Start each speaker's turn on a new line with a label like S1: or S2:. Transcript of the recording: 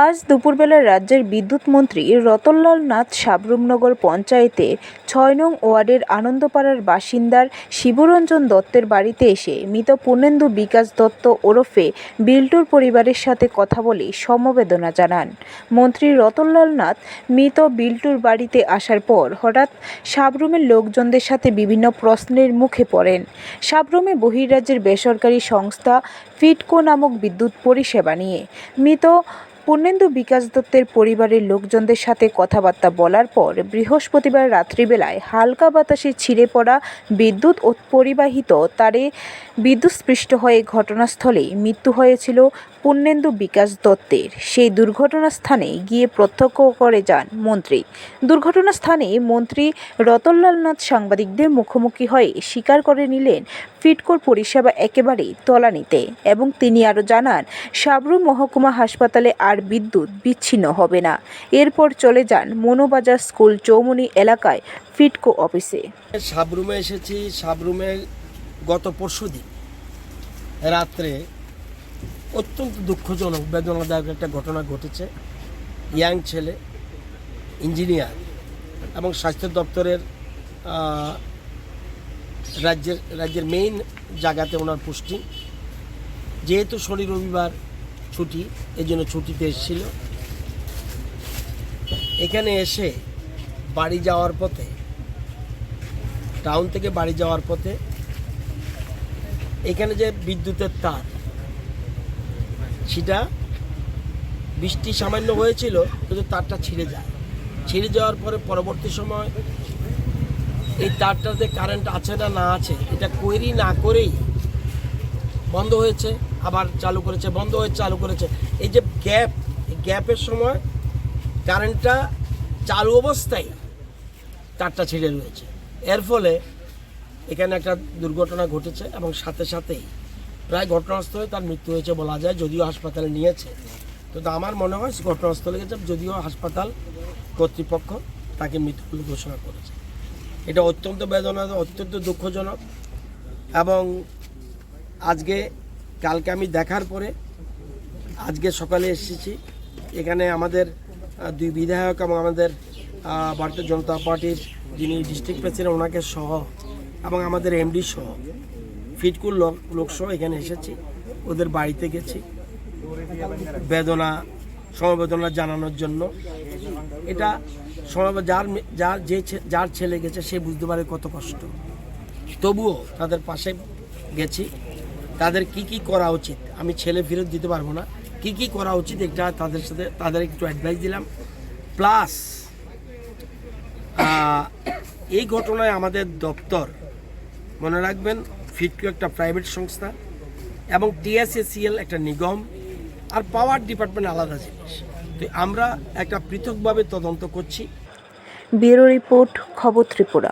S1: আজ দুপুরবেলা রাজ্যের বিদ্যুৎ মন্ত্রী রতনলাল নাথ সাবরুমনগর পঞ্চায়েতের ৬ নং ওয়ার্ডের আনন্দপাড়ার বাসিন্দার শিবরঞ্জন দত্তের বাড়িতে এসে মৃত পূর্ণেন্দু বিকাশ দত্ত ওরফে বিল্টুর পরিবারের সাথে কথা বলে সমবেদনা জানান। মন্ত্রী রতনলাল নাথ মৃত বিল্টুর বাড়িতে আসার পর হঠাৎ সাবরুমের লোকজনদের সাথে বিভিন্ন প্রশ্নের মুখে পড়েন। সাবরুমে বহির্রাজ্যের বেসরকারি সংস্থা ফিডকো নামক বিদ্যুৎ পরিষেবা নিয়ে মৃত পূর্ণেন্দু বিকাশ দত্তের পরিবারের লোকজনদের সাথে কথাবার্তা বলার পর বৃহস্পতিবার রাত্রিবেলায় হালকা বাতাসে ছিঁড়ে পড়া বিদ্যুৎ ও পরিবাহিত তারে বিদ্যুৎস্পৃষ্ট হয়ে ঘটনাস্থলে মৃত্যু হয়েছিল পূর্ণেন্দু বিকাশ দত্তের। সেই দুর্ঘটনাস্থানে গিয়ে প্রত্যক্ষ করে যান মন্ত্রী। দুর্ঘটনাস্থানে মন্ত্রী রতনলাল নাথ সাংবাদিকদের মুখোমুখি হয়ে স্বীকার করে নিলেন ফিডকোর পরিষেবা একেবারেই তলানিতে, এবং তিনি আরও জানান সাবরুম মহকুমা হাসপাতালে আর বিদ্যুৎ বিচ্ছিন্ন হবে না। এরপর চলে যান মনোবাজার স্কুল চৌমুনি এলাকায় ফিডকো অফিসে।
S2: সাবরুমে এসেছি। সাবরুমে গত পরশুদিন রাত্রে অত্যন্ত দুঃখজনক বেদনাদায়ক একটা ঘটনা ঘটেছে। ইয়াং ছেলে, ইঞ্জিনিয়ার এবং স্বাস্থ্য দপ্তরের রাজ্যের মেইন জায়গাতে ওনার পোস্টিং। যেহেতু শনি রবিবার ছুটি, এই জন্য ছুটিতে এসেছিল। এখানে এসে বাড়ি যাওয়ার পথে, টাউন থেকে বাড়ি যাওয়ার পথে এখানে যে বিদ্যুতের তার, সেটা বৃষ্টি সামান্য হয়েছিল কিন্তু তারটা ছিঁড়ে যায়। ছিঁড়ে যাওয়ার পরে পরবর্তী সময় এই তারটাতে কারেন্ট আছে না না আছে এটা কোয়েরি না করেই বন্ধ হয়েছে, আবার চালু করেছে, বন্ধ হয়েছে, চালু করেছে। এই যে গ্যাপ, এই গ্যাপের সময় কারেন্টটা চালু অবস্থায় তারটা ছিঁড়ে রয়েছে। এর ফলে এখানে একটা দুর্ঘটনা ঘটেছে এবং সাথে সাথেই প্রায় ঘটনাস্থলে তার মৃত্যু হয়েছে বলা যায়। যদিও হাসপাতালে নিয়েছে, কিন্তু আমার মনে হয় ঘটনাস্থলে গেছে, যদিও হাসপাতাল কর্তৃপক্ষ তাকে মৃত বলে ঘোষণা করেছে। এটা অত্যন্ত বেদনাদায়ক, অত্যন্ত দুঃখজনক। এবং কালকে আমি দেখার পরে আজকে সকালে এসেছি। এখানে আমাদের দুই বিধায়ক এবং আমাদের ভারতীয় জনতা পার্টির যিনি ডিস্ট্রিক্ট প্রেসিডেন্ট ওনাকে সহ এবং আমাদের এমডি সহ ফিডকোর লোকসহ এখানে এসেছি। ওদের বাড়িতে গেছি সমবেদনা জানানোর জন্য। এটা যার ছেলে গেছে সে বুঝতে পারে কত কষ্ট। তবুও তাদের পাশে গেছি। তাদের কি করা উচিত, আমি ছেলে ফেরত দিতে পারবো না, কি করা উচিত এটা তাদের একটু অ্যাডভাইস দিলাম। প্লাস এই ঘটনায় আমাদের দপ্তর, মনে রাখবেন ফিডকো একটা প্রাইভেট সংস্থা এবং টিএসএসিএল একটা নিগম, আর পাওয়ার ডিপার্টমেন্ট আলাদা জিনিস। তো আমরা একটা পৃথকভাবে তদন্ত করছি।
S1: ব্যুরো রিপোর্ট, খবর ত্রিপুরা।